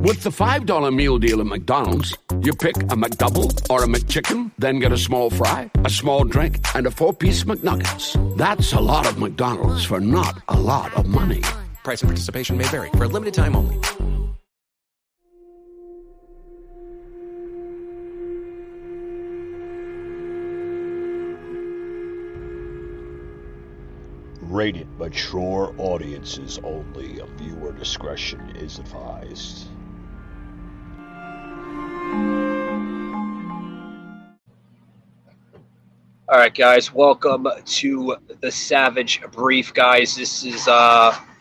With the $5 meal deal at McDonald's, you pick a McDouble or a McChicken, then get a small fry, a small drink, and a 4-piece McNuggets. That's a lot of McDonald's for not a lot of money. Price and participation may vary. For a limited time only. Rated mature audiences only. Viewer discretion is advised. All right, guys, welcome to the Savage Brief, guys. This is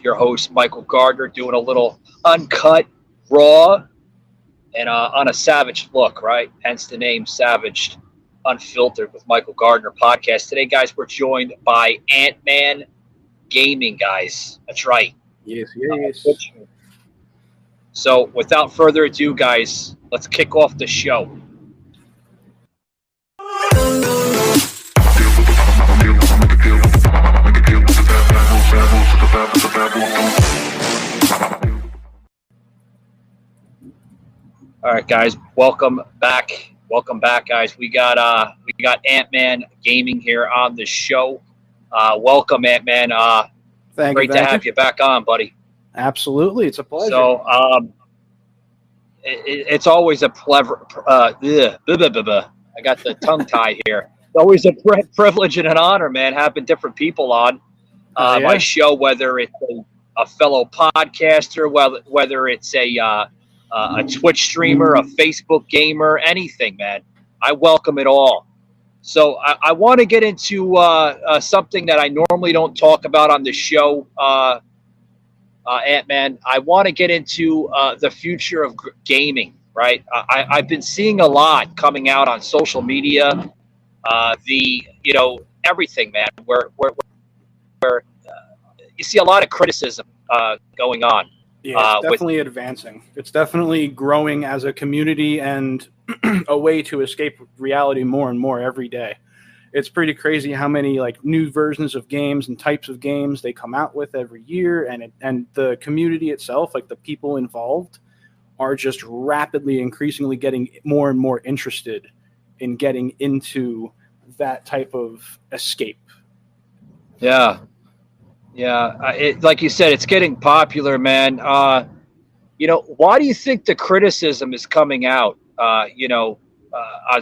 your host, Michael Gardner, doing a little uncut, raw, and on a savage look, right? Hence the name Savage Unfiltered with Michael Gardner podcast. Today, guys, we're joined by Antmann Gaming, guys. That's right. Yes. So without further ado, guys, let's kick off the show. All right, guys, welcome back. Welcome back, guys. We got Antmann Gaming here on the show. Welcome, Antmann. Great to have you back on, buddy. Absolutely, it's a pleasure. So, it's always a pleasure. I got the tongue tie here. It's always a privilege and an honor, man, having different people on my show, whether it's a fellow podcaster, whether it's a Twitch streamer, a Facebook gamer, anything, man. I welcome it all. So I want to get into something that I normally don't talk about on the show, Antmann. I want to get into the future of gaming, right? I've been seeing a lot coming out on social media, everything, man, where you see a lot of criticism going on. Yeah, it's definitely advancing. It's definitely growing as a community and a way to escape reality more and more every day. It's pretty crazy how many new versions of games and types of games they come out with every year, and the community itself, the people involved, are just rapidly, increasingly getting more and more interested in getting into that type of escape. Yeah. Yeah, like you said, it's getting popular, man. Why do you think the criticism is coming out, on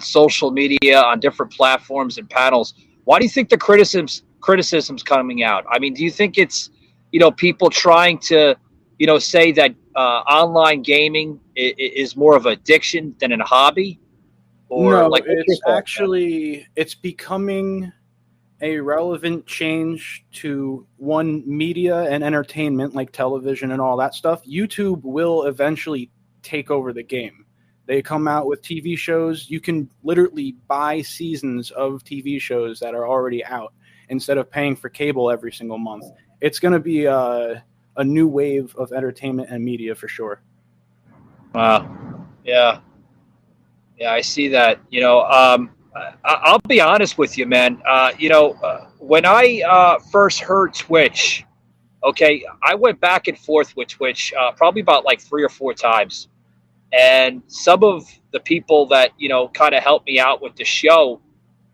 social media, on different platforms and panels? Why do you think the criticism's coming out? I mean, do you think it's, people trying to, say that online gaming is more of an addiction than a hobby? Or no, it's becoming a relevant change to one media and entertainment like television and all that stuff. YouTube will eventually take over the game. They come out with TV shows. You can literally buy seasons of TV shows that are already out instead of paying for cable every single month. It's going to be a new wave of entertainment and media for sure. Wow. Yeah, I see that. I'll be honest with you, man. When I first heard Twitch, okay, I went back and forth with Twitch probably about 3 or 4 times. And some of the people that, kind of helped me out with the show,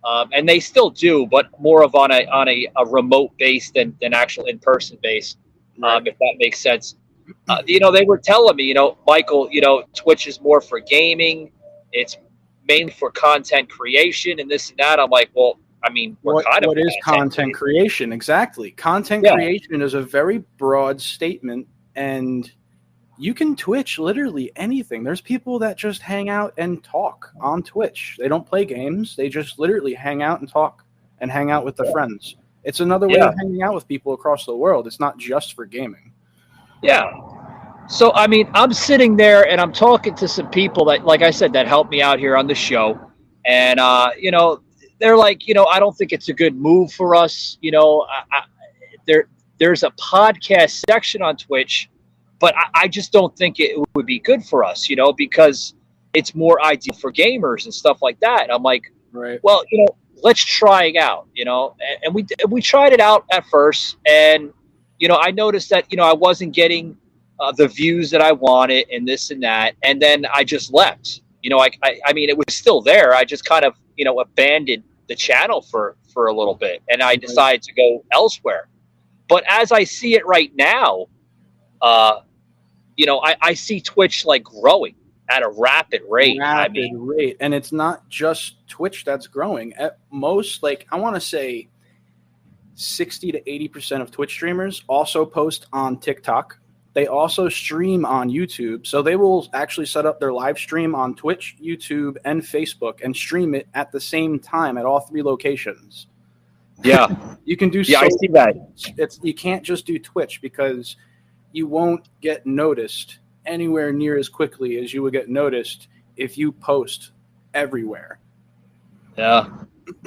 and they still do, but more of on a remote base than actual in-person base, if that makes sense. They were telling me, Michael, Twitch is more for gaming. It's mainly for content creation and this and that. I'm like, well, I mean, what is content creation? Exactly. Content creation is a very broad statement, and you can Twitch literally anything. There's people that just hang out and talk on Twitch. They don't play games. They just literally hang out and talk and hang out with their friends. It's another way of hanging out with people across the world. It's not just for gaming. Yeah. So, I mean, I'm sitting there and I'm talking to some people that, like I said, that helped me out here on the show. And, they're like, I don't think it's a good move for us. There's a podcast section on Twitch, but I just don't think it would be good for us, because it's more ideal for gamers and stuff like that. And I'm like, right. Well, let's try it out, and we tried it out at first. And, I noticed that, I wasn't getting the views that I wanted and this and that. And then I just left. I mean, it was still there. I just kind of, abandoned the channel for a little bit, and I decided to go elsewhere. But as I see it right now, I see Twitch like growing at a rapid rate. Rate. And it's not just Twitch that's growing. At most, like, I want to say 60 to 80% of Twitch streamers also post on TikTok. They also stream on YouTube. So they will actually set up their live stream on Twitch, YouTube, and Facebook and stream it at the same time at all 3 locations. Yeah. You can do I see that. You can't just do Twitch because you won't get noticed anywhere near as quickly as you would get noticed if you post everywhere. Yeah.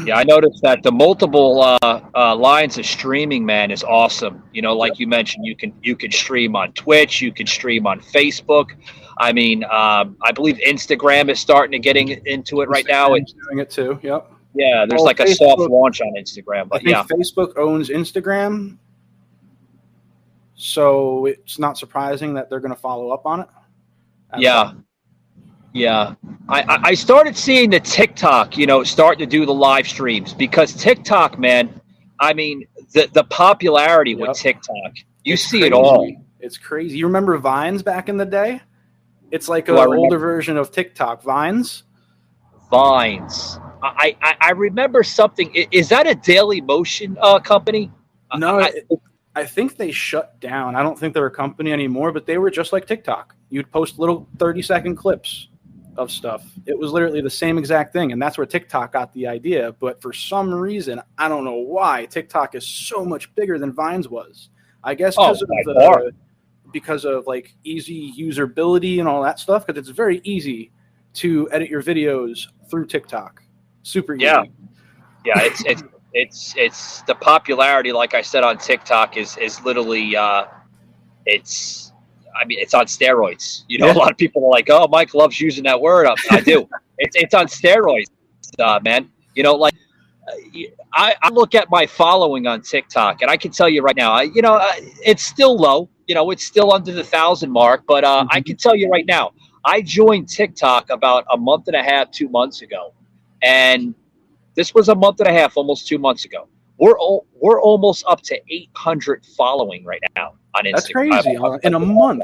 Yeah, I noticed that the multiple lines of streaming, man, is awesome. Like you mentioned, you can stream on Twitch, you can stream on Facebook. I mean, I believe Instagram is starting to getting into it right now. It's doing it too. Yep. Yeah, there's like a soft launch on Instagram, but I think Facebook owns Instagram, so it's not surprising that they're going to follow up on it. Yeah. I started seeing the TikTok, start to do the live streams because TikTok, man, I mean, the popularity with TikTok, it's see crazy. It all. It's crazy. You remember Vines back in the day? It's like an older version of TikTok. Vines. I remember something. Is that a Daily Motion company? No, I think they shut down. I don't think they're a company anymore, but they were just like TikTok. You'd post little 30-second clips of stuff. It was literally the same exact thing, and that's where TikTok got the idea. But for some reason, I don't know why, TikTok is so much bigger than Vines was. I guess because of like easy usability and all that stuff, because it's very easy to edit your videos through TikTok. Super easy. Yeah, it's the popularity, like I said, on TikTok is literally it's on steroids. A lot of people are like, "Oh, Mike loves using that word." I do. It's on steroids, man. I look at my following on TikTok, and I can tell you right now, it's still low. It's still under the 1,000 mark, but I can tell you right now, I joined TikTok about a month and a half, 2 months ago, and this was a month and a half, almost 2 months ago. We're almost up to 800 following right now on Instagram. That's crazy in a month.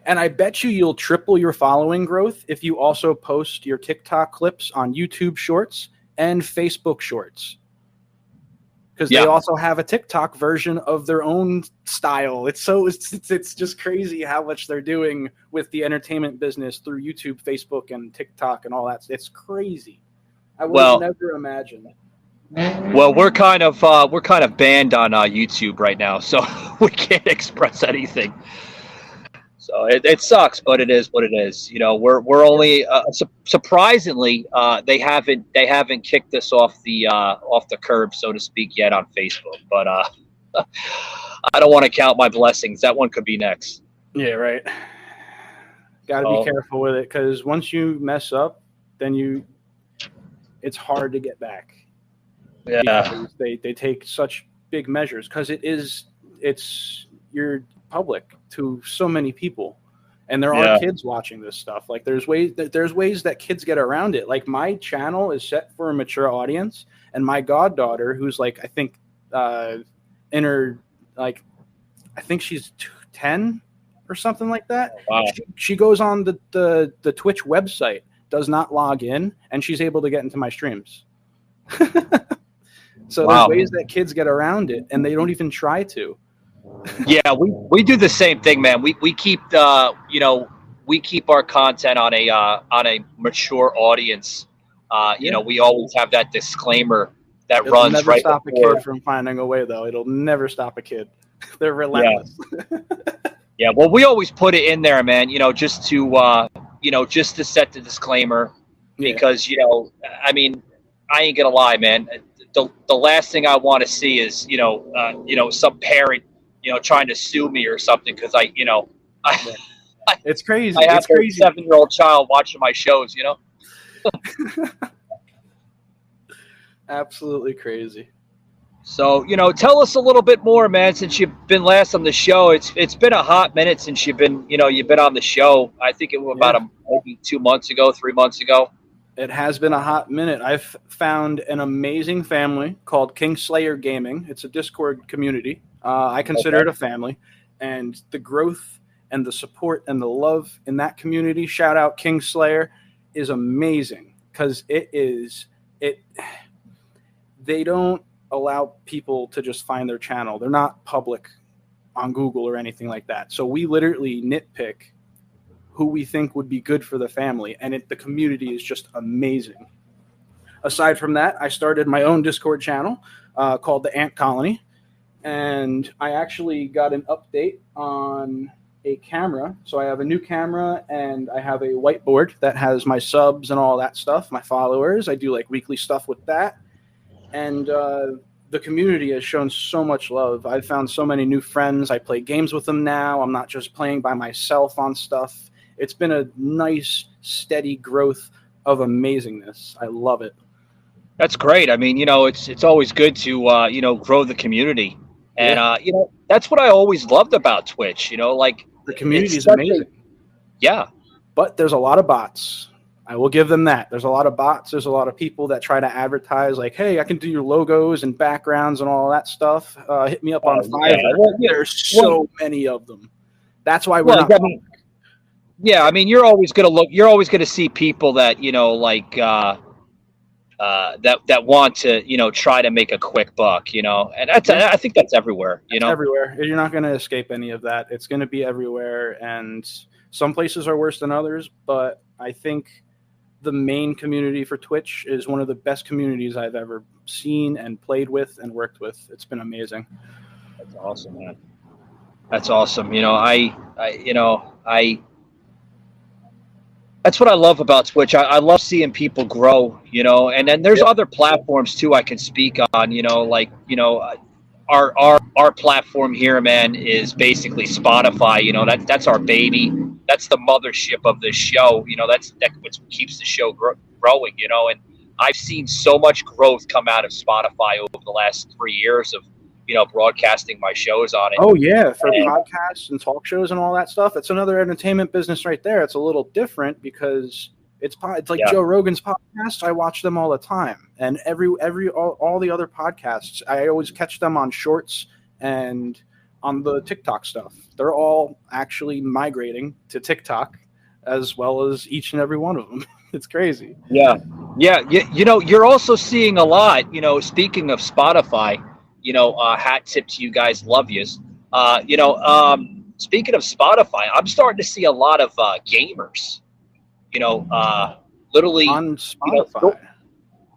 And I bet you'll triple your following growth if you also post your TikTok clips on YouTube Shorts and Facebook Shorts. Because they also have a TikTok version of their own style. It's just crazy how much they're doing with the entertainment business through YouTube, Facebook, and TikTok and all that. It's crazy. I would never imagine. Well, we're kind of banned on YouTube right now, so we can't express anything. So it sucks, but it is what it is. We're only surprisingly they haven't kicked us off the curb, so to speak, yet on Facebook. But I don't want to count my blessings. That one could be next. Yeah, right. Got to be careful with it, because once you mess up, then it's hard to get back. Yeah, they take such big measures because you're public to so many people, and there are kids watching this stuff. Like there's ways that kids get around it. Like my channel is set for a mature audience, and my goddaughter, who's like I think in her I think she's 10 or something like that. Wow. She goes on the Twitch website, does not log in, and she's able to get into my streams. So there's ways that kids get around it, and they don't even try to. Yeah, we do the same thing, man. We keep we keep our content on a mature audience. We always have that disclaimer that runs never right stop before. A kid from finding a way, though. It'll never stop a kid. They're relentless. Yeah, well, we always put it in there, man. Just to just to set the disclaimer, because I mean, I ain't gonna lie, man. The last thing I want to see is some parent trying to sue me or something because it's crazy. I have a 7-year-old child watching my shows. Absolutely crazy. So, tell us a little bit more, man, since you've been last on the show. It's been a hot minute since you've been on the show. I think it was about maybe 2 months ago, 3 months ago. It has been a hot minute. I've found an amazing family called Kingslayer Gaming. It's a Discord community. I consider it a family. And the growth and the support and the love in that community, shout out Kingslayer, is amazing. Because they don't allow people to just find their channel. They're not public on Google or anything like that. So we literally nitpick who we think would be good for the family, and the community is just amazing. Aside from that, I started my own Discord channel called the Ant Colony, and I actually got an update on a camera. So I have a new camera, and I have a whiteboard that has my subs and all that stuff, my followers. I do like weekly stuff with that, and the community has shown so much love. I've found so many new friends. I play games with them now. I'm not just playing by myself on stuff. It's been a nice, steady growth of amazingness. I love it. That's great. I mean, it's always good to, grow the community. And, that's what I always loved about Twitch, like the community is amazing. Yeah. But there's a lot of bots. I will give them that. There's a lot of bots. There's a lot of people that try to advertise like, hey, I can do your logos and backgrounds and all that stuff. Hit me up on Fiverr. There's so many of them. That's why we're not. Yeah, I mean, you're always gonna see people that that want to try to make a quick buck, and I think that's everywhere. Everywhere. You're not gonna escape any of that. It's gonna be everywhere, and some places are worse than others. But I think the main community for Twitch is one of the best communities I've ever seen and played with and worked with. It's been amazing. That's awesome, man. That's awesome. That's what I love about Twitch. I love seeing people grow, and then there's other platforms too I can speak on, our platform here, man, is basically Spotify. That's our baby. That's the mothership of this show. That's what keeps the show growing, and I've seen so much growth come out of Spotify over the last 3 years of, broadcasting my shows on it. Oh yeah, for podcasts and talk shows and all that stuff. It's another entertainment business right there. It's a little different because it's like Joe Rogan's podcasts. I watch them all the time, and all the other podcasts, I always catch them on Shorts and on the TikTok stuff. They're all actually migrating to TikTok, as well as each and every one of them. It's crazy. Yeah. You're also seeing a lot. Speaking of Spotify. Hat tip to you guys, love yous. Speaking of Spotify, I'm starting to see a lot of gamers, literally on Spotify.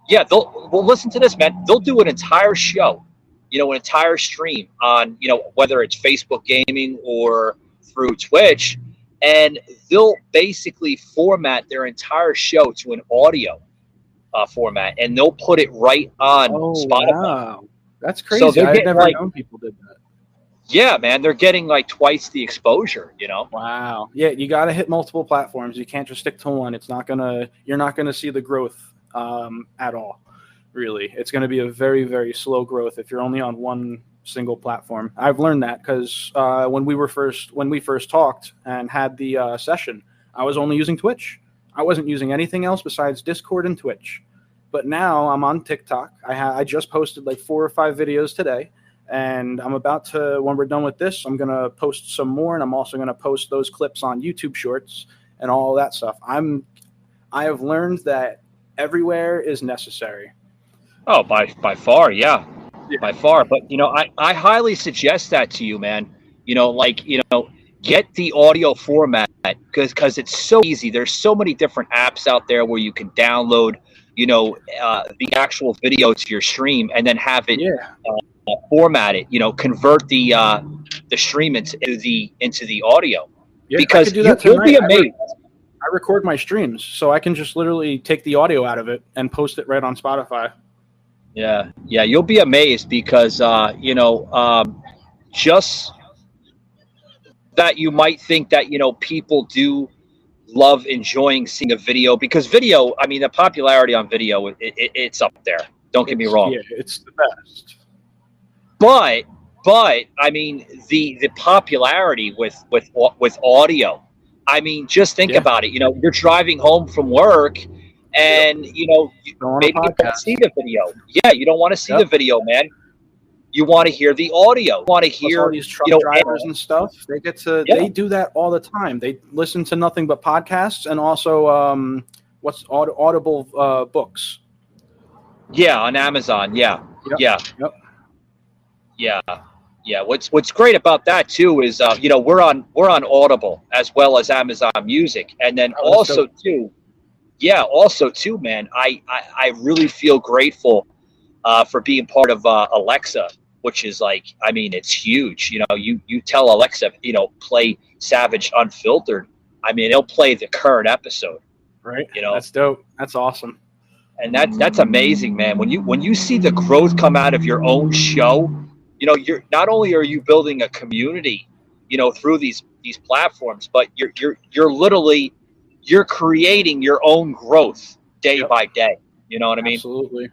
They'll listen to this, man. They'll do an entire show, an entire stream on, whether it's Facebook gaming or through Twitch, and they'll basically format their entire show to an audio format, and they'll put it right on Spotify. Wow. That's crazy. So I've never known people did that. Yeah, man, they're getting like twice the exposure, Wow. Yeah, you got to hit multiple platforms. You can't just stick to one. You're not gonna see the growth at all. Really, it's going to be a very, very slow growth if you're only on one single platform. I've learned that because when we first talked and had the session, I was only using Twitch. I wasn't using anything else besides Discord and Twitch. But now I'm on TikTok. I just posted like 4 or 5 videos today, and I'm about to, when we're done with this, I'm going to post some more, and I'm also going to post those clips on YouTube Shorts and all that stuff. I have learned that everywhere is necessary. Oh, by far, yeah. By far. But, I highly suggest that to you, man. Get the audio format because it's so easy. There's so many different apps out there where you can download the actual video to your stream and then have it format it, convert the stream into the audio. Yeah, because you'll be amazed. I record my streams, so I can just literally take the audio out of it and post it right on Spotify. Yeah, you'll be amazed because just that you might think that people do love enjoying seeing a video, because video, the popularity on video, it's up there. Don't get me wrong. Yeah, it's the best. but I mean the popularity with audio. I mean, just think Yeah. about it. You know, you're driving home from work, and you know Go on a maybe you don't podcast. see the video. Yeah, you don't want to see the Yep. video, man. You want to hear the audio. You want to Plus all hear, these truck you know, drivers and stuff, Yeah. they do that all the time. They listen to nothing but podcasts and also Audible books. yeah, on Amazon. Yeah, Yep. yeah, Yep. yeah, yeah. What's great about that too is you know we're on Audible as well as Amazon Music, and then Oh, that's also dope. too, yeah, also too, man. I really feel grateful for being part of Alexa, which is like, I mean, it's huge. You know, you tell Alexa, you know, play Savage Unfiltered. I mean, it'll play the current episode. Right. You know, That's dope. That's awesome. and that's amazing, man. When you see the growth come out of your own show, you know, you're not only are you building a community, you know, through these platforms, but you're literally you're creating your own growth day Yep. by day. You know what I mean? Absolutely.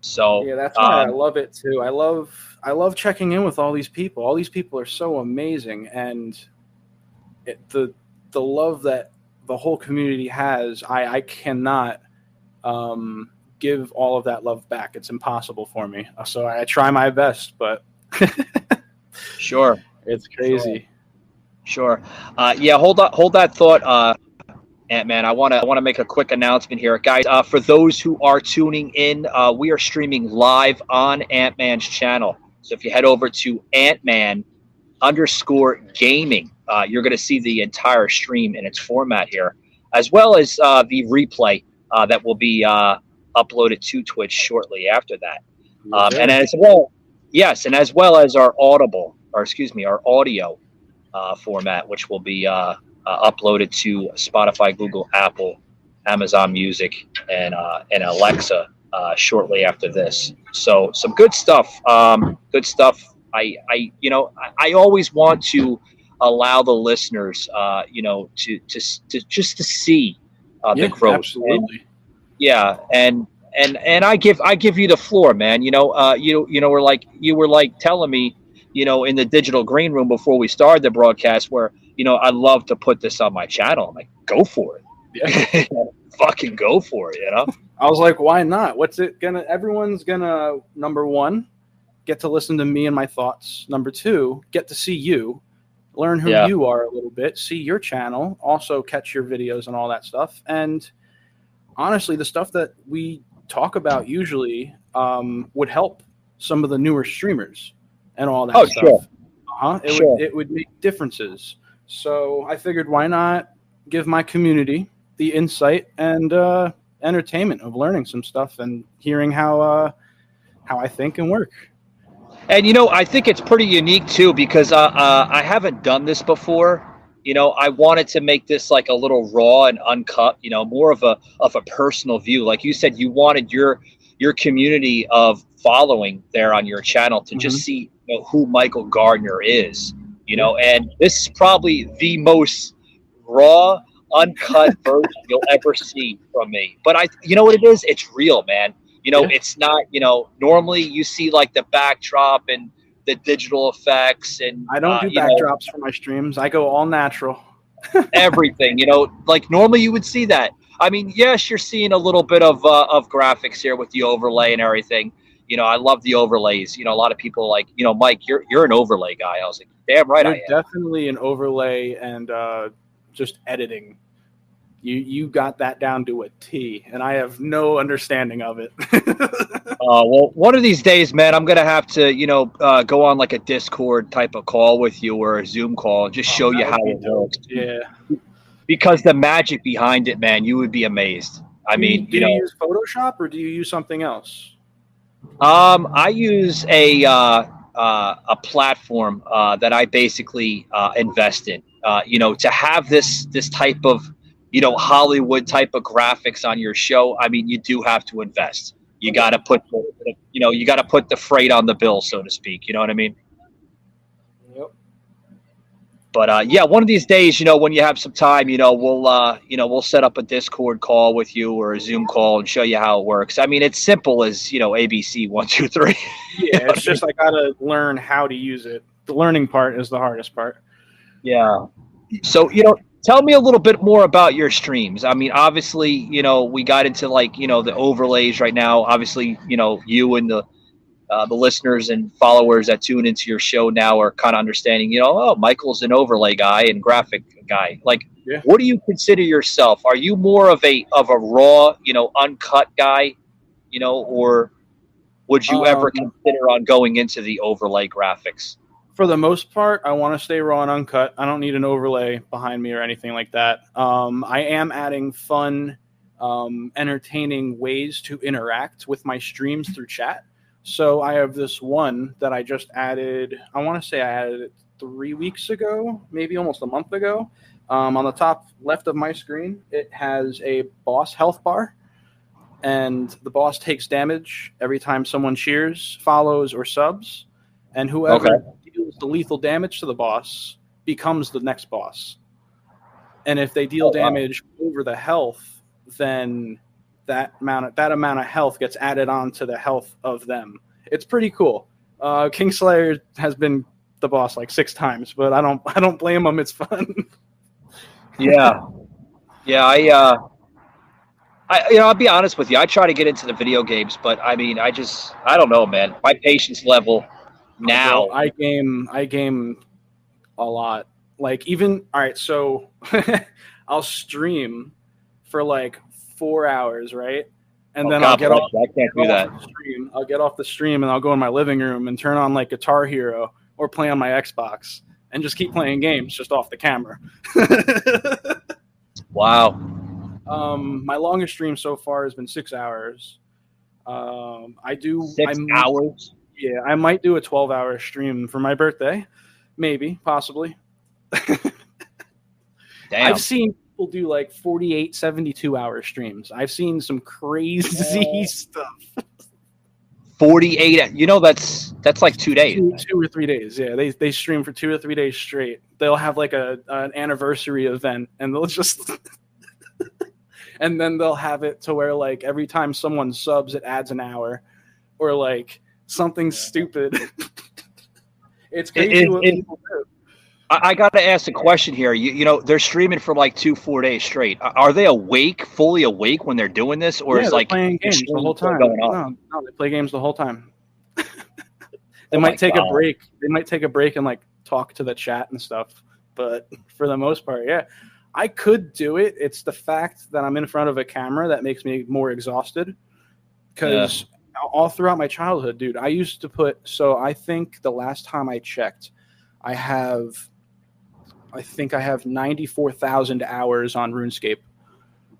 So Yeah, that's why I love it too. I love checking in with all these people. All these people are so amazing, and the love that the whole community has, I cannot give all of that love back. It's impossible for me. So I try my best, but sure, it's crazy. sure. Yeah, hold that thought, Antman. I want to make a quick announcement here, guys. For those who are tuning in, we are streaming live on Antman's channel. So if you head over to Antman_gaming, you're going to see the entire stream in its format here, as well as the replay that will be uploaded to Twitch shortly after that. And as well, yes, and as well as our audio format, which will be uploaded to Spotify, Google, Apple, Amazon Music, and Alexa shortly after this. So some good stuff. Good stuff. I always want to allow the listeners, to just to see the growth. Absolutely. And I give you the floor, man. You were like telling me, you know, in the digital green room before we started the broadcast, where, you know, I'd love to put this on my channel. I'm like, go for it. Yeah. Fucking go for it, you know? I was like, why not? Everyone's gonna, number one, get to listen to me and my thoughts. Number two, get to see you, learn who you are a little bit, see your channel, also catch your videos and all that stuff. And honestly, the stuff that we talk about usually would help some of the newer streamers and all that stuff. Sure. It would make differences. So I figured, why not give my community the insight and entertainment of learning some stuff and hearing how I think and work. And, you know, I think it's pretty unique too, because I haven't done this before. You know, I wanted to make this like a little raw and uncut, you know, more of a personal view. Like you said, you wanted your community of following there on your channel to just see, you know, who Michael Gardner is, you know, and this is probably the most raw, uncut version you'll ever see from me. But you know what it is? It's real, man. You know, it's not, you know, normally you see like the backdrop and the digital effects, and I don't do backdrops for my streams. I go all natural. Everything, you know, like normally you would see that. I mean, yes, you're seeing a little bit of graphics here with the overlay and everything. You know, I love the overlays. You know, a lot of people like, you know, Mike, you're an overlay guy. I was like, damn right, I am. Definitely an overlay and just editing. You got that down to a T, and I have no understanding of it. Well, one of these days, man, I'm gonna have to, you know, go on like a Discord type of call with you or a Zoom call and just show you how it works. Yeah, because the magic behind it, man, you would be amazed. I mean, do you use Photoshop or do you use something else? I use a platform that I basically invest in. You know, to have this type of, you know, Hollywood type of graphics on your show, I mean, you do have to invest. You got to put, you know, you got to put the freight on the bill, so to speak. You know what I mean? Yep. yeah, one of these days, when you have some time, we'll set up a Discord call with you or a Zoom call and show you how it works. I mean, it's simple as, ABC 1, 2, 3. Yeah, it's just I gotta learn how to use it. The learning part is the hardest part. Yeah. So, tell me a little bit more about your streams. I mean, obviously, we got into the overlays right now. Obviously, you and the listeners and followers that tune into your show now are kind of understanding, oh, Michael's an overlay guy and graphic guy. Like, yeah. What do you consider yourself? Are you more of a raw, uncut guy, or would you ever consider on going into the overlay graphics? For the most part, I want to stay raw and uncut. I don't need an overlay behind me or anything like that. I am adding fun, entertaining ways to interact with my streams through chat. So I have this one that I just added. I want to say I added it 3 weeks ago, maybe almost a month ago. On the top left of my screen, it has a boss health bar. And the boss takes damage every time someone cheers, follows, or subs. And whoever deals the lethal damage to the boss becomes the next boss. And if they deal damage over the health, then that amount of health gets added on to the health of them. It's pretty cool. Kingslayer has been the boss like 6 times, but I don't blame him. It's fun. Yeah. I'll be honest with you. I try to get into the video games, but I mean, I don't know, man. My patience level now. I game a lot. Like even all right, so I'll stream for like 4 hours, right? And then I'll get off. I can't do that. I'll get off the stream and I'll go in my living room and turn on like Guitar Hero or play on my Xbox and just keep playing games just off the camera. Wow. My longest stream so far has been 6 hours. I do 6 hours. Yeah, I might do a 12-hour stream for my birthday, maybe, possibly. Damn. I've seen people do like 48, 72-hour streams. I've seen some crazy stuff. 48. That's like 2 days. 2 or 3 days. Yeah, they stream for 2 or 3 days straight. They'll have like an anniversary event, and they'll just. And then they'll have it to where like every time someone subs, it adds an hour, or like something stupid. It's crazy what people do. I got to ask a question here. They're streaming for like 2-4 days straight. Are they fully awake when they're doing this, or is like playing games the whole time? No, they play games the whole time. They might take a break. They might take a break and like talk to the chat and stuff. But for the most part, yeah. I could do it. It's the fact that I'm in front of a camera that makes me more exhausted. Because all throughout my childhood, dude, I used to I think the last time I checked, I think I have 94,000 hours on RuneScape.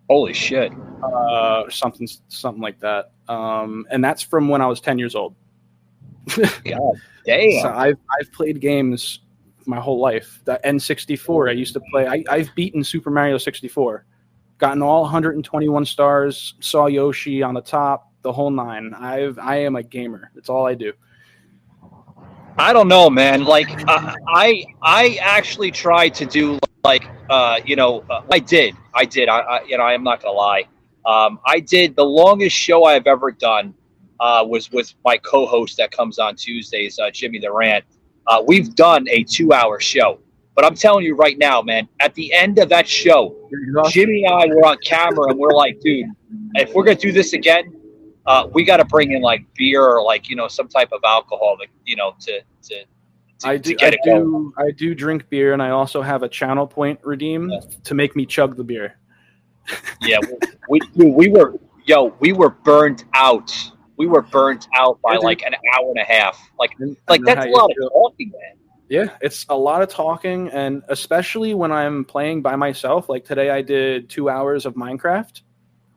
Holy shit. Something like that. And that's from when I was 10 years old. God damn. So I've played games my whole life. The N64 I used to play. I've beaten Super Mario 64, gotten all 121 stars, saw Yoshi on the top, the whole 9. I am a gamer. That's all I do. I don't know, man. Like I actually tried to do like I did. I am not gonna lie. I did the longest show I've ever done was with my co-host that comes on Tuesdays, Jimmy the Rant. We've done a 2-hour show, but I'm telling you right now, man, at the end of that show, Jimmy and I were on camera and we're like, dude, if we're going to do this again, we got to bring in like beer or like, some type of alcohol to get it going. I do drink beer, and I also have a channel point redeemed to make me chug the beer. Yeah. We were burnt out. We were burnt out by like an hour and a half. Like that's a lot of talking, man. Yeah, it's a lot of talking, and especially when I'm playing by myself. Like today I did 2 hours of Minecraft.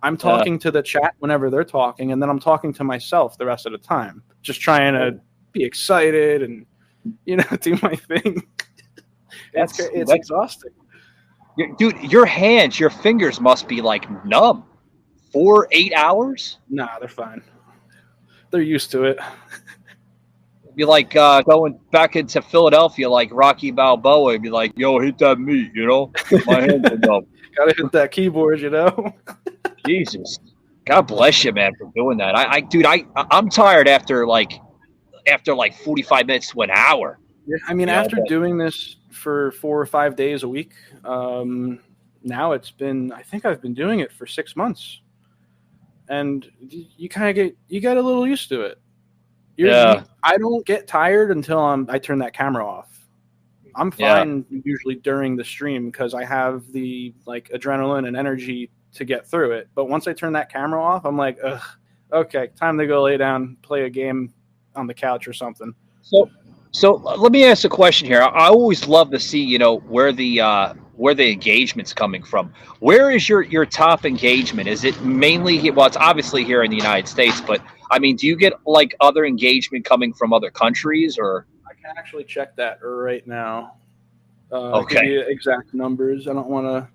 I'm talking to the chat whenever they're talking, and then I'm talking to myself the rest of the time. Just trying to be excited and, do my thing. It's exhausting. Dude, your hands, your fingers must be like numb. 8 hours? Nah, they're fine. They're used to it. Be like going back into Philadelphia, like Rocky Balboa. Be like, "Yo, hit that meat," My hands are numb. Gotta hit that keyboard, Jesus, God bless you, man, for doing that. Dude, I'm tired after 45 minutes to an hour. Yeah, I mean, after doing this for 4 or 5 days a week, now I think I've been doing it for 6 months, and you get a little used to it. I don't get tired until I turn that camera off. I'm fine usually during the stream because I have the adrenaline and energy to get through it. But once I turn that camera off, I'm like, ugh, okay, time to go lay down, play a game on the couch or something. So let me ask a question here. I always love to see, where the engagement's coming from. Where is your top engagement? Is it mainly, well, it's obviously here in the United States, but I mean, do you get other engagement coming from other countries, or? I can actually check that right now. Okay. Give you exact numbers. I don't want to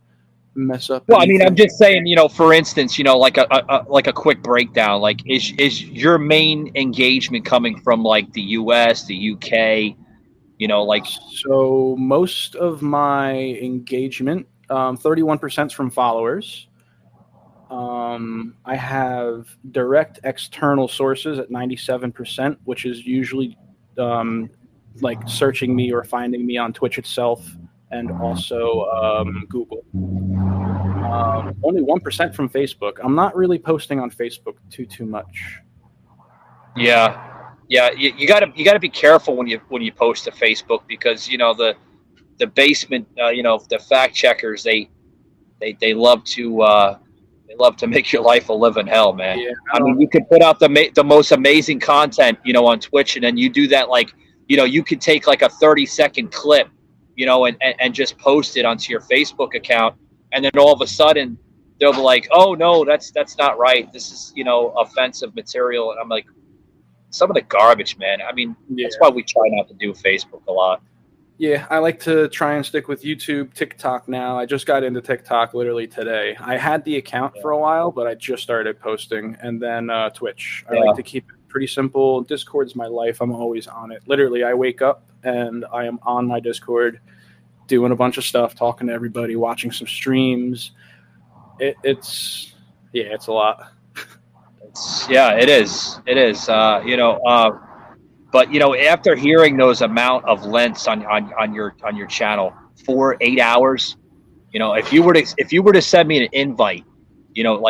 mess up. Well, anything. I mean, I'm just saying, for instance, like a quick breakdown. Like, is your main engagement coming from the U.S., the U.K., So most of my engagement, 31% from followers. I have direct external sources at 97%, which is usually searching me or finding me on Twitch itself, and also Google. Only 1% from Facebook. I'm not really posting on Facebook too much. Yeah. You gotta be careful when you post to Facebook, because the basement, the fact checkers, they love to make your life a living hell, man. Yeah, I mean, you could put out the most amazing content, on Twitch, and then you do that you could take a 30-second clip, and just post it onto your Facebook account, and then all of a sudden they'll be like, "Oh no, that's not right. This is offensive material," and I'm like, some of the garbage, man. I mean, That's why we try not to do Facebook a lot. Yeah, I like to try and stick with YouTube, TikTok now. I just got into TikTok literally today. I had the account for a while, but I just started posting. And then Twitch. I like to keep it pretty simple. Discord's my life. I'm always on it. Literally, I wake up and I am on my Discord doing a bunch of stuff, talking to everybody, watching some streams. It's a lot. It is. It is. But after hearing those amount of lengths on your channel for 8 hours, if you were to send me an invite,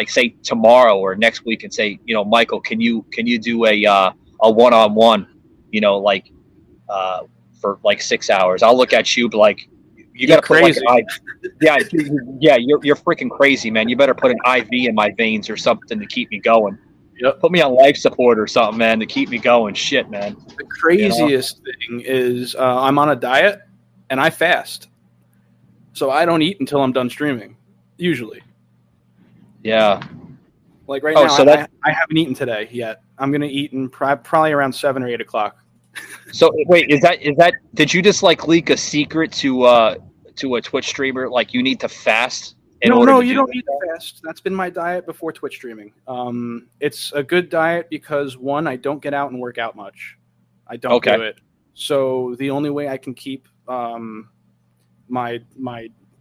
say tomorrow or next week, and say, Michael, can you do a one-on-one, for 6 hours? I'll look at you like, you got to put crazy. You're freaking crazy, man. You better put an IV in my veins or something to keep me going. Yep. Put me on life support or something, man, to keep me going. Shit, man. The craziest thing is I'm on a diet and I fast. So I don't eat until I'm done streaming, usually. Yeah. Like right now, I haven't eaten today yet. I'm going to eat in probably around 7 or 8 o'clock. So wait, is that? Did you just leak a secret to a Twitch streamer? Like, you need to fast? No, you don't need to fast. That's been my diet before Twitch streaming. It's a good diet because, one, I don't get out and work out much. I don't do it. So the only way I can keep my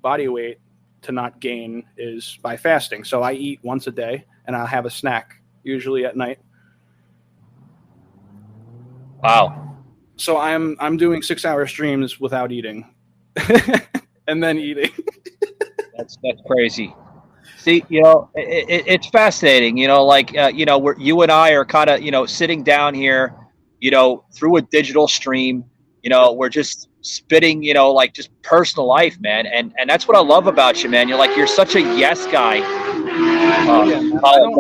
body weight to not gain is by fasting. So I eat once a day, and I'll have a snack, usually at night. Wow. So I'm doing 6-hour streams without eating, and then eating. That's crazy. See, it's fascinating. Where you and I are kind of sitting down here, through a digital stream. We're just spitting, just personal life, man. And that's what I love about you, man. You're such a yes guy. I don't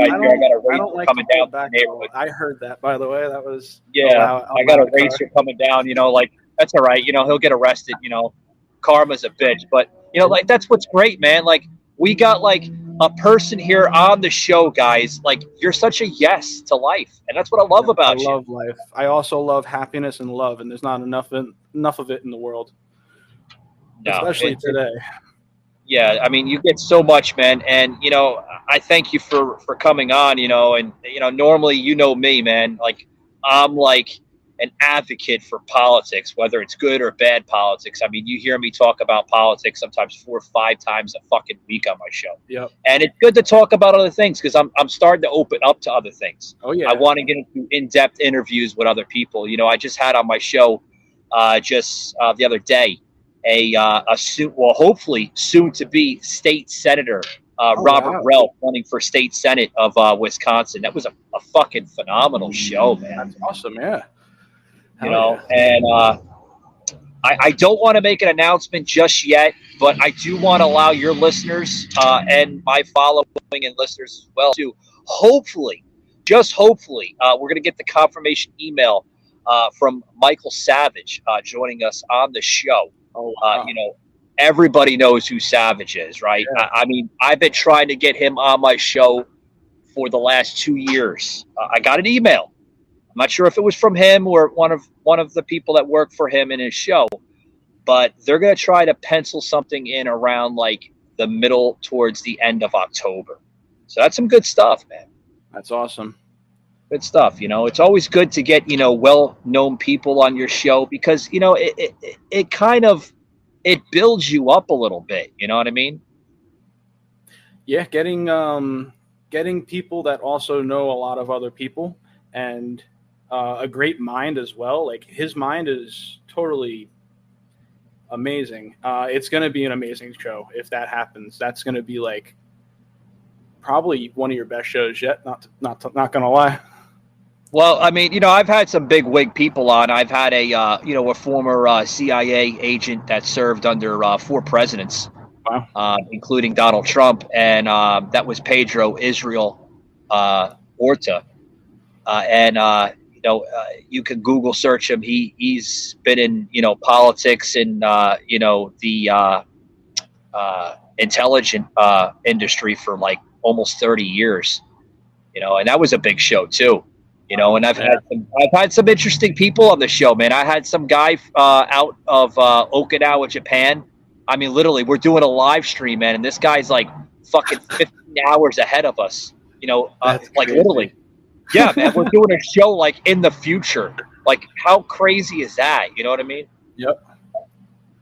like coming down back. I heard that, by the way. That was I got a racer coming down. That's all right. He'll get arrested. Karma's a bitch, but that's what's great, man. We got a person here on the show, guys. You're such a yes to life, and that's what I love about you. I love life. I also love happiness and love, and there's not enough of it in the world, especially today. Yeah, I mean, you get so much, man, and I thank you for coming on. And normally, me, man. I'm an advocate for politics, whether it's good or bad politics. I mean, you hear me talk about politics sometimes 4 or 5 times a fucking week on my show. Yep. And it's good to talk about other things because I'm starting to open up to other things. Oh, yeah. I want to get into in-depth interviews with other people. You know, I just had on my show the other day hopefully soon to be state senator Robert Rell running for state senate of Wisconsin. That was a fucking phenomenal show, man. That's awesome, yeah. You know, and I don't want to make an announcement just yet, but I do want to allow your listeners and my following and listeners as well to hopefully, just hopefully, we're going to get the confirmation email from Michael Savage joining us on the show. Oh, wow. You know, everybody knows who Savage is, right? Yeah. I mean, I've been trying to get him on my show for the last 2 years. I got an email. I'm not sure if it was from him or one of the people that work for him in his show, but they're going to try to pencil something in around like the middle towards the end of October. So that's some good stuff, man. That's awesome. Good stuff. You know, it's always good to get, you know, well-known people on your show because, you know, it kind of, it builds you up a little bit. You know what I mean? Yeah. Getting people that also know a lot of other people and a great mind as well. Like his mind is totally amazing. It's going to be an amazing show if that happens. That's going to be like probably one of your best shows yet. Not going to lie. Well, I mean, you know, I've had some big wig people on. I've had a former CIA agent that served under 4 presidents, wow. Including Donald Trump, and that was Pedro Israel Orta. You can Google search him. He's been in, you know, politics and, the intelligence industry for like almost 30 years, you know, and that was a big show too, you know, and I've had some interesting people on the show, man. I had some guy out of Okinawa, Japan. I mean, literally, we're doing a live stream, man, and this guy's like fucking 15 hours ahead of us, you know, like literally. Yeah, man, we're doing a show like in the future. Like, how crazy is that? You know what I mean? Yep.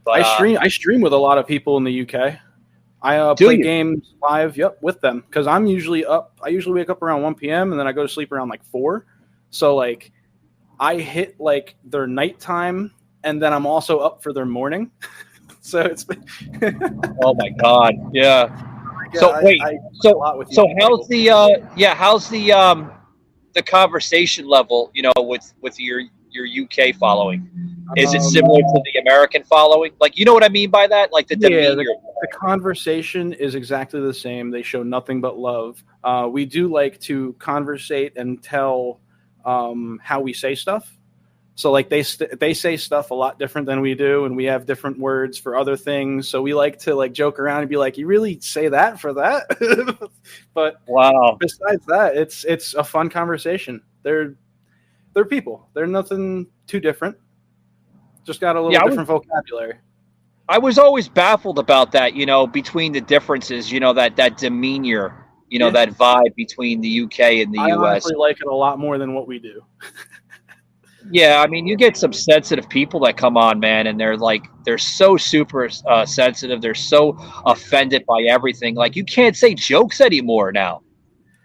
But, I stream with a lot of people in the UK. I play games live, with them because I'm usually up. I usually wake up around 1 p.m. and then I go to sleep around like 4. So like, I hit like their nighttime and then I'm also up for their morning. So it's. Oh my God! Yeah. Yeah, so wait. So how's the conversation level, you know, with your UK following? Is it similar to the American following? Like, you know what I mean by that? Like the demeanor. The conversation is exactly the same. They show nothing but love. We do like to conversate and tell how we say stuff. So like they say stuff a lot different than we do, and we have different words for other things. So we like to like joke around and be like, "You really say that for that?" But wow. Besides that, it's a fun conversation. They're people. They're nothing too different. Just got a little different vocabulary. I was always baffled about that, you know, between the differences, you know, that demeanor, you know, that vibe between the UK and the US. I honestly like it a lot more than what we do. Yeah, I mean, you get some sensitive people that come on, man, and they're so super sensitive. They're so offended by everything. Like, you can't say jokes anymore now,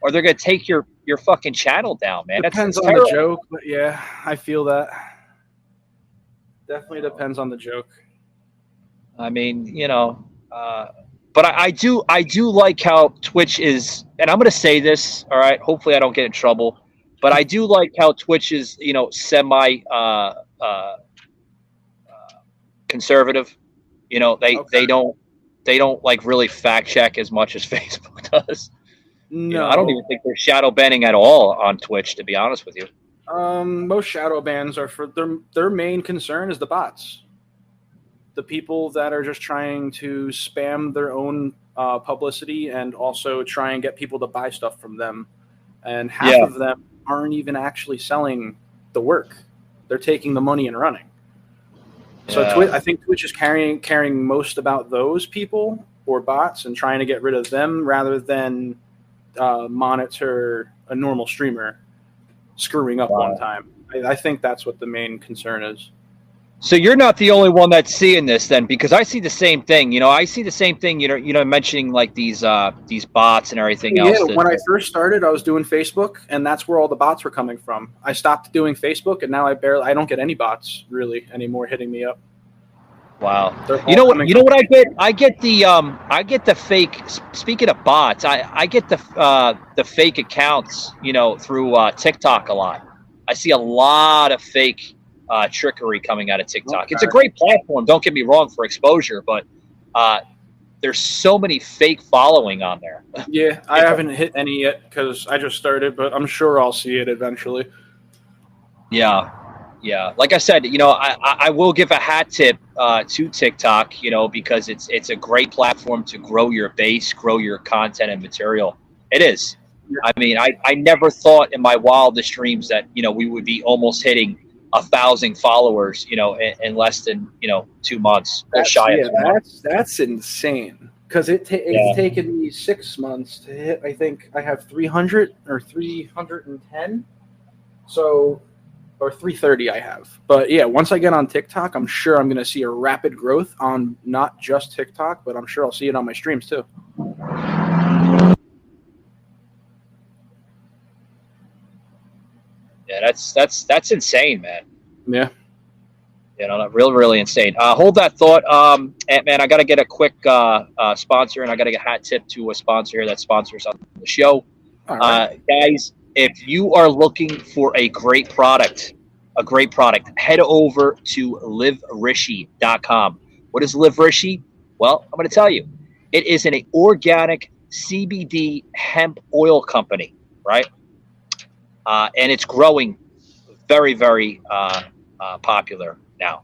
or they're gonna take your fucking channel down, man. Depends on the joke, but yeah, I feel that. Definitely depends on the joke. I mean, you know, but I do like how Twitch is, and I'm gonna say this. All right, hopefully I don't get in trouble. But I do like how Twitch is, you know, semi conservative. You know, they don't like really fact check as much as Facebook does. No, you know, I don't even think they're shadow banning at all on Twitch, to be honest with you. Most shadow bans are for their main concern is the bots, the people that are just trying to spam their own publicity and also try and get people to buy stuff from them, and half of them aren't even actually selling the work. They're taking the money and running. So I think Twitch is caring most about those people or bots and trying to get rid of them rather than monitor a normal streamer screwing up one time. I think that's what the main concern is. So you're not the only one that's seeing this then, because I see the same thing. I see the same thing. Mentioning like these bots and everything else. Yeah, when I first started, I was doing Facebook, and that's where all the bots were coming from. I stopped doing Facebook, and now I don't get any bots really anymore hitting me up. Wow. You know what I get? I get the fake. Speaking of bots, I get the fake accounts. Through TikTok a lot. I see a lot of fake trickery coming out of TikTok. Okay. It's a great platform. Don't get me wrong for exposure, but there's so many fake following on there. Yeah, I haven't hit any yet because I just started, but I'm sure I'll see it eventually. Yeah. Like I said, I will give a hat tip to TikTok, because it's a great platform to grow your base, grow your content and material. It is. Yeah. I mean, I never thought in my wildest dreams that, we would be almost hitting 1,000 followers, in less than 2 months. That's insane. Because it's taken me 6 months to hit. I think I have 300 or 310. Or 330 I have. But yeah, once I get on TikTok, I'm sure I'm going to see a rapid growth on not just TikTok, but I'm sure I'll see it on my streams too. Yeah, that's insane, man. Yeah. Really insane. Hold that thought, Antmann. I got to get a quick sponsor, and I got to get a hat tip to a sponsor here that sponsors on the show. All right. Guys, if you are looking for a great product, head over to liverishi.com. What is Liverishi? Well, I'm going to tell you. It is an organic CBD hemp oil company, right? And it's growing very, very popular now.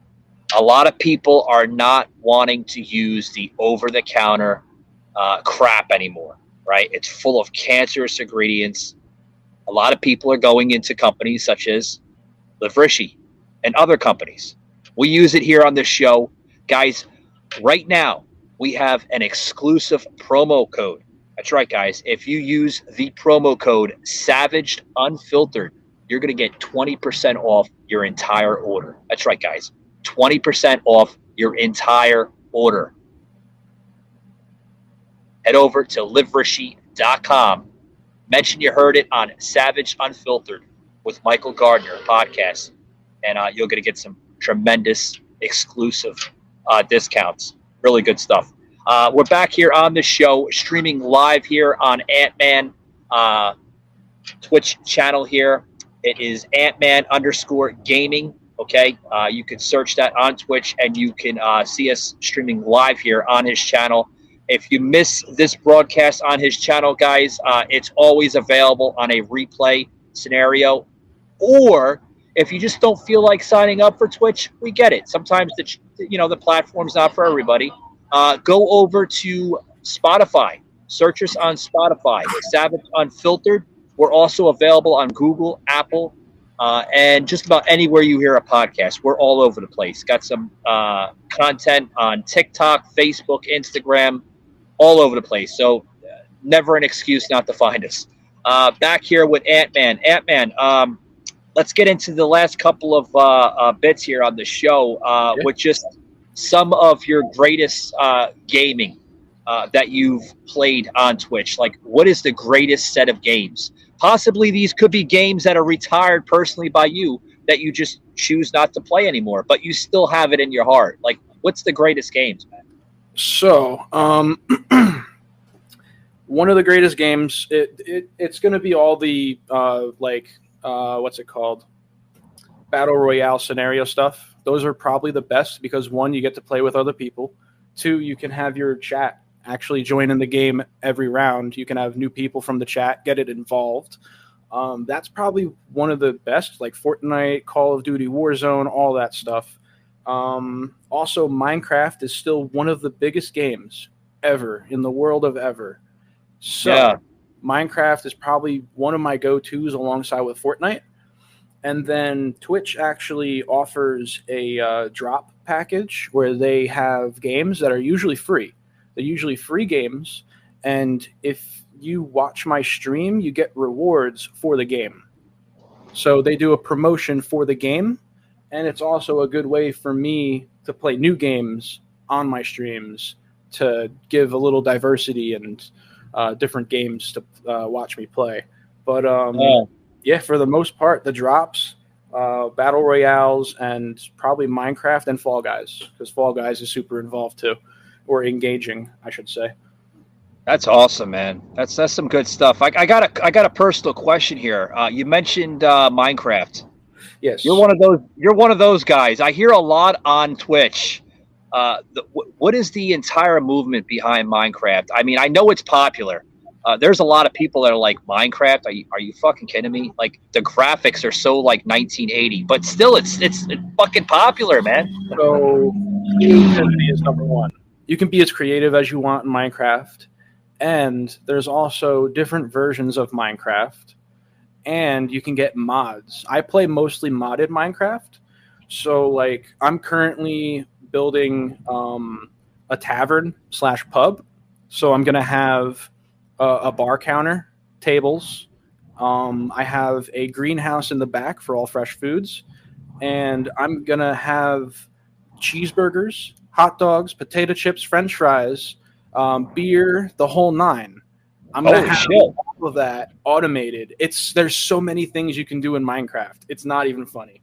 A lot of people are not wanting to use the over-the-counter crap anymore, right? It's full of cancerous ingredients. A lot of people are going into companies such as Liverishi and other companies. We use it here on this show. Guys, right now, we have an exclusive promo code. That's right, guys. If you use the promo code Savaged Unfiltered, you're going to get 20% off your entire order. That's right, guys. 20% off your entire order. Head over to liverishi.com. Mention you heard it on Savage Unfiltered with Michael Gardner podcast, and you're going to get some tremendous exclusive discounts. Really good stuff. We're back here on the show, streaming live here on Antmann Twitch channel here. It is Antmann_gaming. Okay, you can search that on Twitch, and you can see us streaming live here on his channel. If you miss this broadcast on his channel, guys, it's always available on a replay scenario. Or if you just don't feel like signing up for Twitch, we get it. Sometimes the platform's not for everybody. Go over to Spotify. Search us on Spotify. Savage Unfiltered. We're also available on Google, Apple, and just about anywhere you hear a podcast. We're all over the place. Got some content on TikTok, Facebook, Instagram, all over the place. So never an excuse not to find us. Back here with Antmann. Antmann, let's get into the last couple of bits here on the show with just some of your greatest gaming that you've played on Twitch. Like, what is the greatest set of games? Possibly these could be games that are retired personally by you that you just choose not to play anymore, but you still have it in your heart. Like, what's the greatest games, man? So, one of the greatest games, it's going to be all the, what's it called? Battle Royale scenario stuff. Those are probably the best because, one, you get to play with other people. Two, you can have your chat actually join in the game every round. You can have new people from the chat, get it involved. That's probably one of the best, like Fortnite, Call of Duty, Warzone, all that stuff. Also, Minecraft is still one of the biggest games ever in the world of ever. So, yeah. Minecraft is probably one of my go-tos alongside with Fortnite. And then Twitch actually offers a drop package where they have games that are usually free. They're usually free games, and if you watch my stream, you get rewards for the game. So they do a promotion for the game, and it's also a good way for me to play new games on my streams to give a little diversity and different games to watch me play. But yeah, for the most part, the drops, battle royales, and probably Minecraft and Fall Guys, because Fall Guys is super involved too, or engaging, I should say. That's awesome, man. That's some good stuff. I got a personal question here. You mentioned Minecraft. Yes, You're one of those guys. I hear a lot on Twitch. What is the entire movement behind Minecraft? I mean, I know it's popular. There's a lot of people that are like, Minecraft. Are you fucking kidding me? Like, the graphics are so like 1980, but still, it's fucking popular, man. So creativity is number one. You can be as creative as you want in Minecraft, and there's also different versions of Minecraft, and you can get mods. I play mostly modded Minecraft, so like I'm currently building a tavern / pub. So I'm gonna have a bar counter, tables. I have a greenhouse in the back for all fresh foods, and I'm gonna have cheeseburgers, hot dogs, potato chips, French fries, beer, the whole nine. I'm gonna have all of that automated. There's so many things you can do in Minecraft. It's not even funny.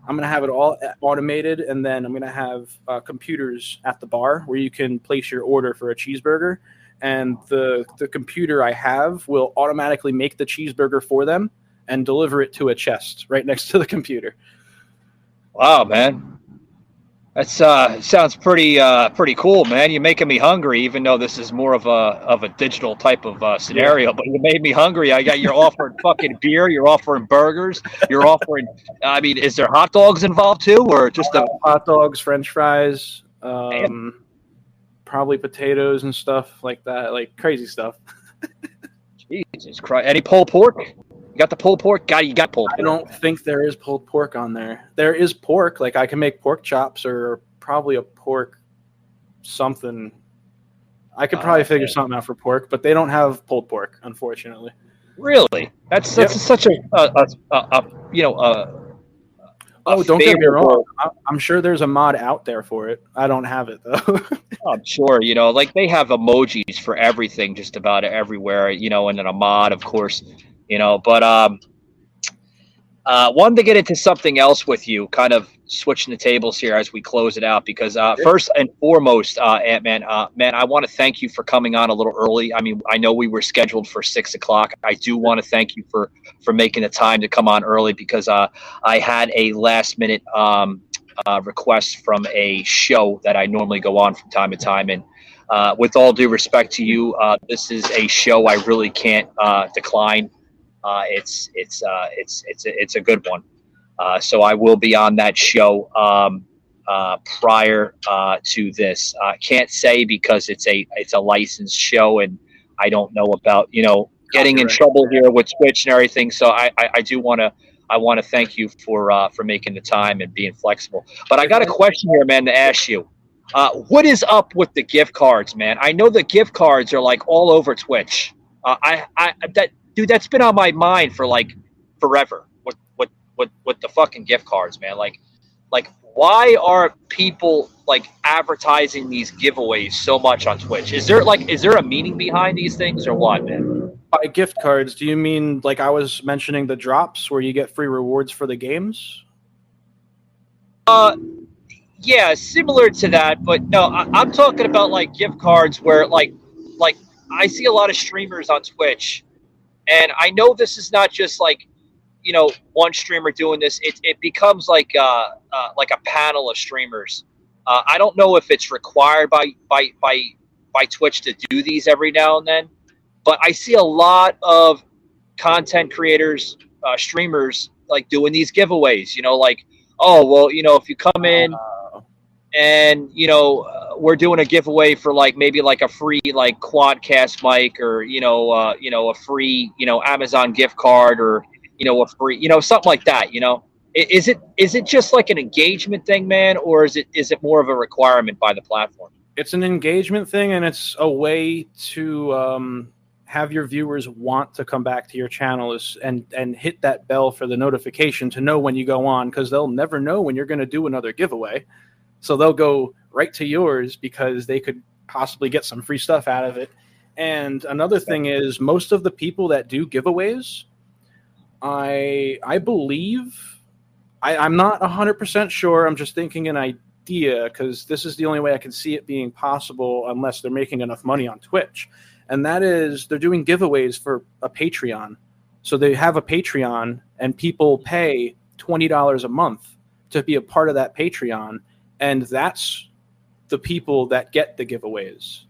I'm gonna have it all automated, and then I'm gonna have computers at the bar where you can place your order for a cheeseburger, and the computer I have will automatically make the cheeseburger for them and deliver it to a chest right next to the computer. Wow, man. That's sounds pretty cool, man. You're making me hungry, even though this is more of a digital type of scenario. Yeah. But you made me hungry. You're offering fucking beer. You're offering burgers. You're offering. I mean, is there hot dogs involved too, or just hot dogs, French fries, probably potatoes and stuff like that, like crazy stuff. Jesus Christ! Any pulled pork? You got the pulled pork? You got pulled pork. I don't think there is pulled pork on there. There is pork. Like, I can make pork chops or probably a pork something. I could probably figure something out for pork, but they don't have pulled pork, unfortunately. Really? That's such a oh, don't get me wrong. I'm sure there's a mod out there for it. I don't have it, though. I'm sure, like they have emojis for everything just about everywhere, and then a mod, of course. But wanted to get into something else with you, kind of switching the tables here as we close it out, because first and foremost, Antmann, man, I want to thank you for coming on a little early. I mean, I know we were scheduled for 6 o'clock. I do want to thank you for making the time to come on early, because I had a last minute request from a show that I normally go on from time to time, and with all due respect to you, this is a show I really can't decline. It's a good one. So I will be on that show prior to this. Can't say because it's a licensed show, and I don't know about getting in trouble here with Twitch and everything. So I do want to thank you for making the time and being flexible. But I got a question here, man, to ask you. What is up with the gift cards, man? I know the gift cards are like all over Twitch. Dude, that's been on my mind for like forever. What the fucking gift cards, man? Like why are people like advertising these giveaways so much on Twitch? Is there a meaning behind these things or what, man? By gift cards, do you mean like I was mentioning the drops where you get free rewards for the games? Yeah, similar to that, but no, I'm talking about like gift cards where like I see a lot of streamers on Twitch. And I know this is not just like, one streamer doing this. It becomes like a panel of streamers. I don't know if it's required by Twitch to do these every now and then, but I see a lot of content creators, streamers, like doing these giveaways. Like, oh well, if you come in and we're doing a giveaway for like maybe like a free like Quadcast mic, or a free Amazon gift card, or a free something like that. Is it just like an engagement thing, man, or is it more of a requirement by the platform? It's an engagement thing, and it's a way to have your viewers want to come back to your channel and hit that bell for the notification to know when you go on, because they'll never know when you're going to do another giveaway. So they'll go right to yours because they could possibly get some free stuff out of it. And another thing is, most of the people that do giveaways, I believe, I'm not 100% sure, I'm just thinking an idea, because this is the only way I can see it being possible unless they're making enough money on Twitch. And that is, they're doing giveaways for a Patreon. So they have a Patreon, and people pay $20 a month to be a part of that Patreon. And that's the people that get the giveaways.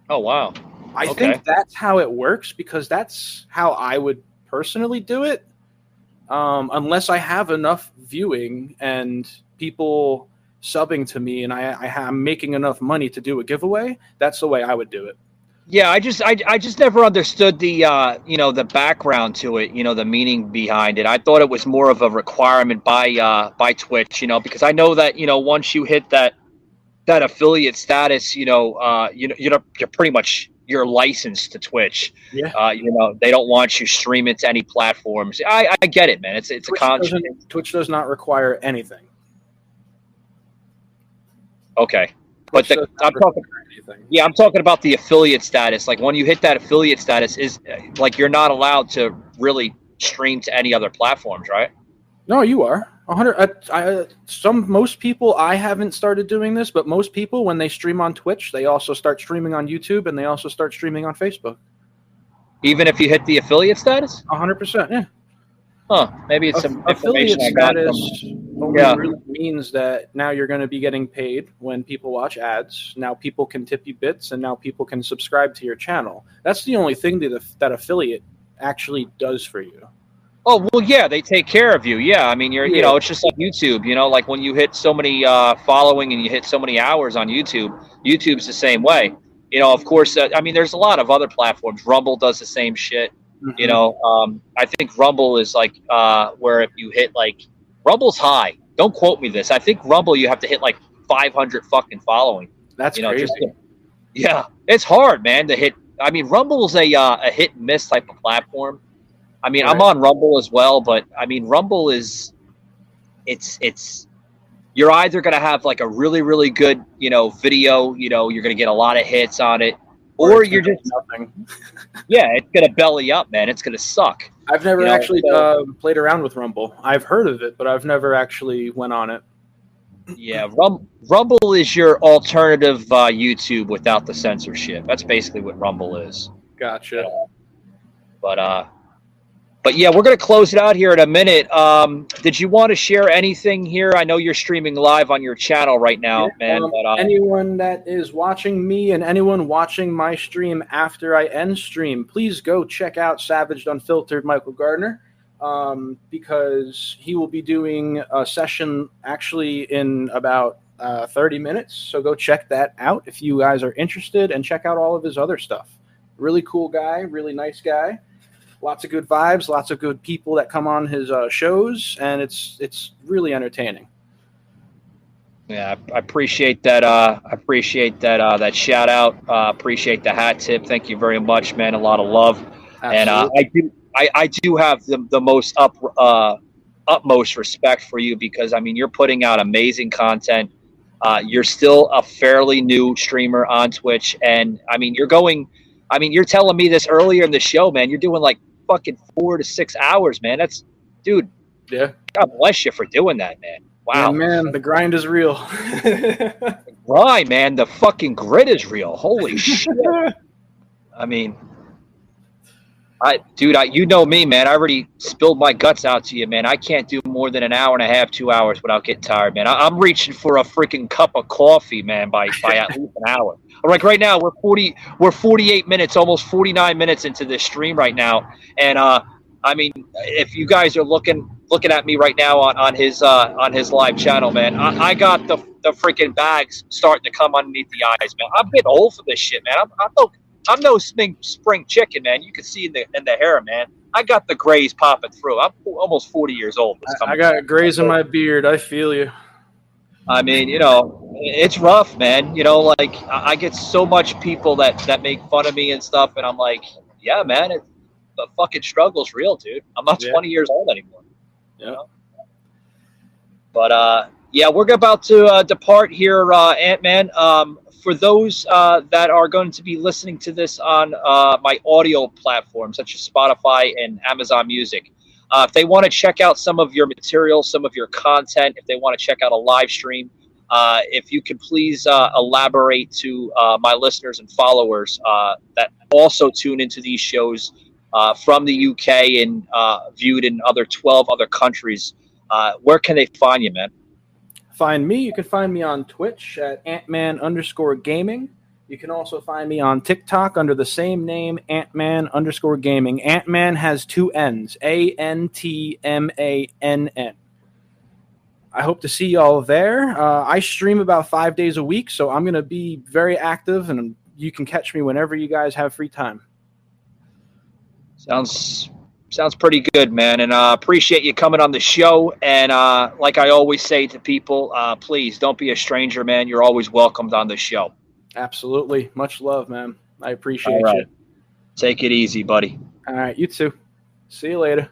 Oh, wow. I think that's how it works, because that's how I would personally do it. Unless I have enough viewing and people subbing to me and I'm making enough money to do a giveaway, that's the way I would do it. Yeah, I just never understood the the background to it, the meaning behind it. I thought it was more of a requirement by Twitch, because I know that once you hit that affiliate status, you're pretty much you're licensed to Twitch. Yeah. They don't want you streaming to any platforms. I get it, man. It's a contract. Twitch does not require anything. Okay. But I'm talking about the affiliate status. Like when you hit that affiliate status, is like you're not allowed to really stream to any other platforms, right? No, you are. 100. Most people, I haven't started doing this, but most people, when they stream on Twitch, they also start streaming on YouTube, and they also start streaming on Facebook. Even if you hit the affiliate status? 100%, yeah. Huh? Maybe it's some information I got from. Really means that now you're going to be getting paid when people watch ads. Now people can tip you bits, and now people can subscribe to your channel. That's the only thing that affiliate actually does for you. Oh, well, yeah, they take care of you. Yeah, I mean, it's just like YouTube, like when you hit so many following and you hit so many hours on YouTube, YouTube's the same way. Of course, there's a lot of other platforms. Rumble does the same shit. Mm-hmm. I think Rumble is like where if you hit Rumble's high. Don't quote me this. I think Rumble, you have to hit 500 fucking following. That's crazy. Yeah, it's hard, man, to hit. Rumble's a hit and miss type of platform. Right. I'm on Rumble as well, but Rumble is, it's you're either going to have a really, really good, video, you're going to get a lot of hits on it, or you're just nothing. Yeah, it's going to belly up, man. It's going to suck. I've never actually played around with Rumble. I've heard of it, but I've never actually went on it. Yeah, Rumble is your alternative YouTube without the censorship. That's basically what Rumble is. Gotcha. But yeah, we're going to close it out here in a minute. Did you want to share anything here? I know you're streaming live on your channel right now, man. But, anyone that is watching me and anyone watching my stream after I end stream, please go check out Savaged Unfiltered Michael Gardner, because he will be doing a session actually in about 30 minutes. So go check that out if you guys are interested, and check out all of his other stuff. Really cool guy, really nice guy. Lots of good vibes, lots of good people that come on his shows, and it's really entertaining. Yeah, I appreciate that. That shout out. Appreciate the hat tip. Thank you very much, man. A lot of love. Absolutely. And I do have the most utmost respect for you, because you're putting out amazing content. You're still a fairly new streamer on Twitch, and you're telling me this earlier in the show, man. You're doing fucking 4 to 6 hours, man. That's, dude. Yeah. God bless you for doing that, man. Wow. Yeah, man, the grind is real. The grind, man. The fucking grit is real. Holy shit. You know me, man. I already spilled my guts out to you, man. I can't do more than an hour and a half, 2 hours without getting tired, man. I'm reaching for a freaking cup of coffee, man, by at least an hour. Right now, we're 48 minutes, almost 49 minutes into this stream right now, and if you guys are looking at me right now on his live channel, man, I got the freaking bags starting to come underneath the eyes, man. I'm getting old for this shit, man. I'm no spring chicken, man. You can see in the hair, man. I got the grays popping through. I'm almost 40 years old. I got grays in my beard. I feel you. It's rough, man. I get so much people that make fun of me and stuff, and I'm like, yeah, man, the fucking struggle's real, dude. I'm not 20 years old anymore. Yeah. You know? But yeah, we're about to depart here, Antman. For those that are going to be listening to this on my audio platforms, such as Spotify and Amazon Music, if they want to check out some of your material, some of your content, if they want to check out a live stream, if you could please elaborate to my listeners and followers that also tune into these shows from the UK and viewed in 12 other countries, where can they find you, man? Find me. You can find me on Twitch at Antman_gaming. You can also find me on TikTok under the same name, Antman_gaming. Antman has 2 N's, ANTMANN. I hope to see y'all there. I stream about 5 days a week, so I'm going to be very active, and you can catch me whenever you guys have free time. Sounds pretty good, man, and appreciate you coming on the show. And like I always say to people, please don't be a stranger, man. You're always welcomed on the show. Absolutely. Much love, man. I appreciate you. Take it easy, buddy. All right, you too. See you later.